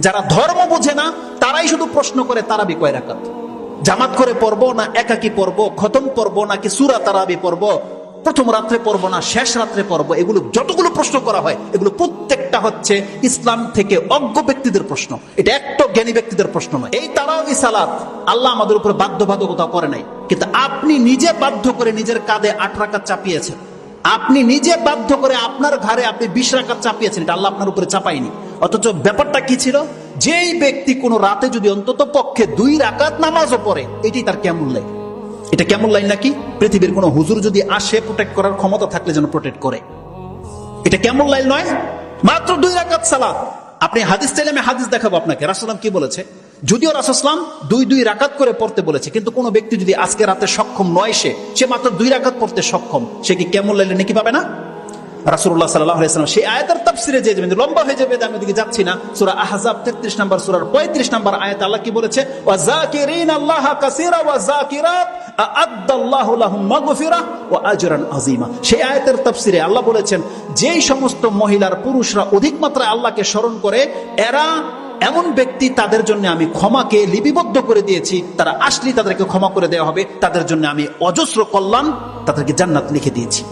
যারা ধর্ম বোঝে না তারাই শুধু প্রশ্ন করে তারাবি কয় রাকাত, জামাত করে পড়বো না একাকি পড়বো, খতম পড়বো নাকি সূরা তারাবি পড়বো, প্রথম রাত্রে পড়বো না শেষ রাত্রে পড়বো, এগুলো যতগুলো প্রশ্ন করা হয় এগুলো প্রত্যেকটা হচ্ছে ইসলাম থেকে অজ্ঞ ব্যক্তিদের প্রশ্ন। এটা একটা জ্ঞানী ব্যক্তিদের প্রশ্ন নয়। এই তারাবি সালাত আল্লাহ আমাদের উপরে বাধ্যবাধকতা করে নাই, কিন্তু আপনি নিজে বাধ্য করে নিজের কাঁধে 8 রাকাত চাপিয়েছেন। আপনি নিজে বাধ্য করে আপনার ঘরে আপনি 20 রাকাত চাপিয়েছেন, এটা আল্লাহ আপনার উপরে চাপায়নি। অথচ ব্যাপারটা কি ছিল, যেই ব্যক্তি কোনো রাতে যদি অন্তত পক্ষে 2 রাকাত নামাজও পড়ে, এটাই তার কেমন লাগে। এটা কেমন লাইন নাকি পৃথিবীর কোন হুজুর যদি আসে প্রোটেক্ট করার ক্ষমতা থাকলে যেন প্রোটেক্ট করে। এটা কেমন লাইন নয়, মাত্র 2 রাকাত সালাত। আপনি হাদিস চাইলে আমি হাদিস দেখাবো আপনাকে, রাসূল সাল্লাল্লাহু আলাইহি ওয়াসাল্লাম কি বলেছে। যদিও রাসূল সাল্লাল্লাহু আলাইহি ওয়াসাল্লাম 2 রাকাত করে পড়তে বলেছে, কিন্তু কোন ব্যক্তি যদি আজকে রাতে সক্ষম নয়, সে মাত্র 2 রাকাত পড়তে সক্ষম, সে কি কেমন লাইলে নাকি পাবে না? রাসূলুল্লাহ সাল্লাল্লাহু আলাইহি ওয়াসাল্লাম সেই আয়াতের তাফসিরে যে যাবেন, লম্বা হয়ে যাবে, আমি ওদিকে যাচ্ছি না। সূরা আহজাব 33 নম্বর সূরার 35 নম্বর আয়াতে আল্লাহ কি বলেছে, ওয়া যাকিরিনা আল্লাহা কাসীরা ওয়া যাকিরাত আ'আদ্দাল্লাহু লাহুম মাগফিরাহ ওয়া আজরান আযীমা। সেই আয়াতের তাফসিরে আল্লাহ বলেছেন, যেই সমস্ত মহিলার পুরুষরা অধিক মাত্রায় আল্লাহকে স্মরণ করে, এরা এমন ব্যক্তি, তাদের জন্য আমি ক্ষমাকে লিপিবদ্ধ করে দিয়েছি, তারা আসলেই তাদেরকে ক্ষমা করে দেওয়া হবে, তাদের জন্য আমি অজস্র কল্যাণ, তাদেরকে জান্নাত লিখে দিয়েছি।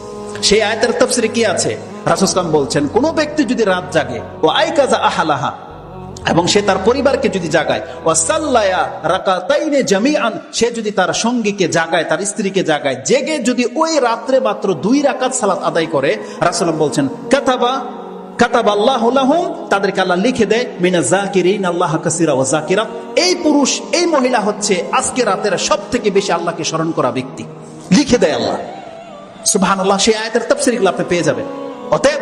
সেই আয়াতের তাফসিরে কি আছে, রাসূল সাল্লাল্লাহু আলাইহি ওয়াসাল্লাম বলছেন, কোন ব্যক্তি যদি রাত জাগে ও আইকাজা আহলাহা, এবং সে তার পরিবারকে যদি জাগায়, ওয়া সাল্লায়া রাকাতাইনে জামিআন, সে যদি তার সঙ্গীকে জাগায়, তার স্ত্রীকে জাগায়, জেগে যদি ওই রাত্রে মাত্র 2 রাকাত সালাত আদায় করে, রাসূল বলছেন কাতাবাল্লাহু লাহুম, তাদেরকে আল্লাহ লিখে দেয় মিনাজ যাকিরিন আল্লাহ কাসীরা ওয়া যাকিরাত। এই পুরুষ, এই মহিলা হচ্ছে আজকে রাতের সবথেকে বেশি আল্লাহকে স্মরণ করা ব্যক্তি, লিখে দেয় আল্লাহ। সুবহানাল্লাহ। সেই আয়াতের তাফসীরগুলো আপনি পেয়ে যাবেন। অতএব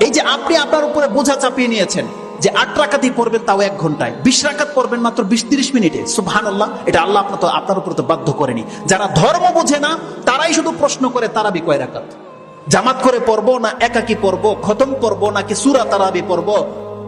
এই যে আপনি আপনার উপরে বোঝা চাপিয়ে নিয়েছেন যে 8 রাকাতই পড়বেন, তাও 1 ঘন্টায়, 20 রাকাত পড়বেন মাত্র 20-30 মিনিটে, সুবহানাল্লাহ, এটা আল্লাহ আপনার উপর তো বাধ্য করেনি। যারা ধর্ম বোঝে না তারাই শুধু প্রশ্ন করে তারাবি কয় রাকাত, জামাত করে পড়বো না একাকি পড়বো, খতম পড়বো নাকি সূরা তারাবি পড়বো,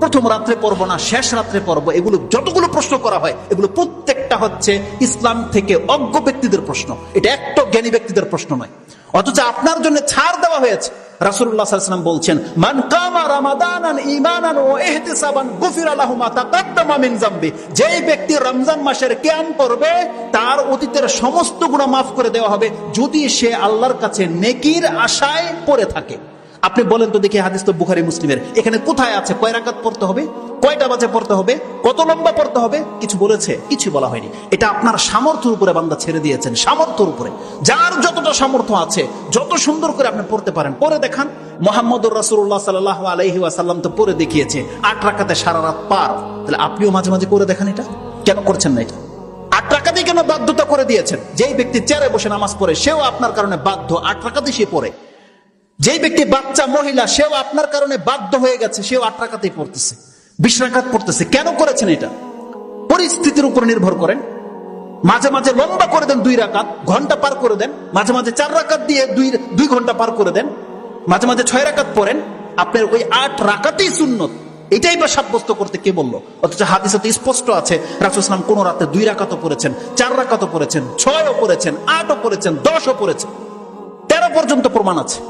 প্রথম রাত্রে পড়বো না শেষ রাত্রে পড়বো, এগুলো যতগুলো প্রশ্ন করা হয় এগুলো প্রত্যেকটা হচ্ছে ইসলাম থেকে অজ্ঞ ব্যক্তিদের প্রশ্ন। এটা একটা জ্ঞানী ব্যক্তিদের প্রশ্ন নয়। অথচ আপনার জন্য ছাড় দেওয়া হয়েছে। রাসূলুল্লাহ সাল্লাল্লাহু আলাইহি ওয়াসাল্লাম বলছেন, মান কামা রামাদানান ঈমানান ওয়া ইহতিসাবান গুফিরা লাহু মা তাকাদ্দামা মিন যামবি, যেই ব্যক্তি রমজান মাসের কিয়াম করবে, তার অতীতের সমস্ত গুনাহ মাফ করে দেওয়া হবে, যদি সে আল্লাহর কাছে নেকির আশায় পড়ে থাকে। আপনি বলেন তো দেখি, হাদিস তো বুখারী মুসলিমের, এখানে কোথায় আছে কয় রাকাত পড়তে হবে, কয়টা বাজে পড়তে হবে, কত লম্বা পড়তে হবে, কিছু বলেছে? কিছু বলা হয়নি। এটা আপনার সামর্থ্যের উপরে বান্দা ছেড়ে দিয়েছেন, সামর্থ্যের উপরে। যার যতটা সামর্থ্য আছে, যত সুন্দর করে আপনি পড়তে পারেন পড়ে দেখান। মুহাম্মদুর রাসূলুল্লাহ সাল্লাল্লাহু আলাইহি ওয়াসাল্লাম তো পড়ে দেখিয়েছে, 8 রাকাতে সারা রাত পার। তাহলে আপনিও মাঝে মাঝে করে দেখান। এটা কেন করছেন না? এটা 8 রাকাতেই কেন বাধ্যতা করে দিয়েছেন? যেই ব্যক্তি চেয়ারে বসে নামাজ পড়ে, সেও আপনার কারণে বাধ্য 8 রাকাতই সে পড়ে। যেই ব্যক্তি বাচ্চা মহিলা, সেও আপনার কারণে বাধ্য হয়ে গেছে, সেও 8 রাকাতই পড়তেছে, 20 রাকাত পড়তেছে। কেন করেছেন এটা? পরিস্থিতির উপর নির্ভর করেন। মাঝে মাঝে লম্বা করে দেন, 2 রাকাত, ঘন্টা পার করে দেন। মাঝে মাঝে 4 রাকাত দিয়ে 2 ঘন্টা পার করে দেন। মাঝে মাঝে 6 রাকাত পড়েন। আপনার ওই 8 রাকাতই সুন্নত, এটাই বা সাব্যস্ত করতে কে বললো? অথচ হাদিসে তো স্পষ্ট আছে, রাসূল সাল্লাল্লাহু আলাইহি ওয়াসাল্লাম কোন রাতে 2 রাকাতও পড়েছেন, 4 রাকাতও পড়েছেন, 6ও পড়েছেন, 8ও পড়েছেন, 10ও পড়েছেন, 13 পর্যন্ত প্রমাণ আছে।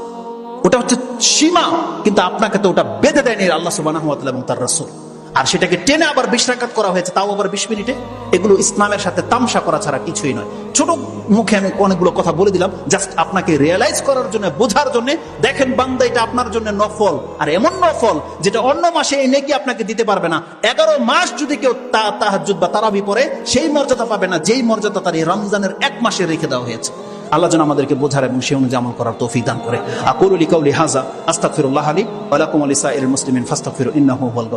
ওটা হচ্ছে সীমা, কিন্তু আপনাকে তো ওটা বেঁধে দেয়নি আল্লাহ সুবহানাহু ওয়া তাআলা এবং তার রাসূল। আর সেটাকে টেনে আবার 20 রাকাত করা হয়েছে, তাও আবার 20 মিনিটে। এগুলো ইসলামের সাথে তামসা করা ছাড়া কিছুই নয়। ছোট মুখে আমি অনেকগুলো কথা বলে দিলাম, জাস্ট আপনাকে রিয়েলাইজ করার জন্য, বোঝার জন্য। দেখেন বান্দা, এটা আপনার জন্য নফল, আর এমন নফল যেটা অন্য মাসে এই নেকি আপনাকে দিতে পারবে না। 11 মাস যদি কেউ তাহাজ্জুদ বা তারাবি পড়ে, সেই মর্যাদা পাবে না যেই মর্যাদা তার এই রমজানের 1 মাসে রেখে দেওয়া হয়েছে। আল্লাহ যেন আমাদেরকে বোঝার এবং সেই অনুযায়ী আমল করার তৌফিক দান করে। আকুলু লিকাউলি হাযা আস্তাগফিরুল্লাহ লি ওয়া লাকুম ওয়া লিসাইরিল মুসলিমিন ফাস্তাগফিরু ইন্নাহু হুয়াল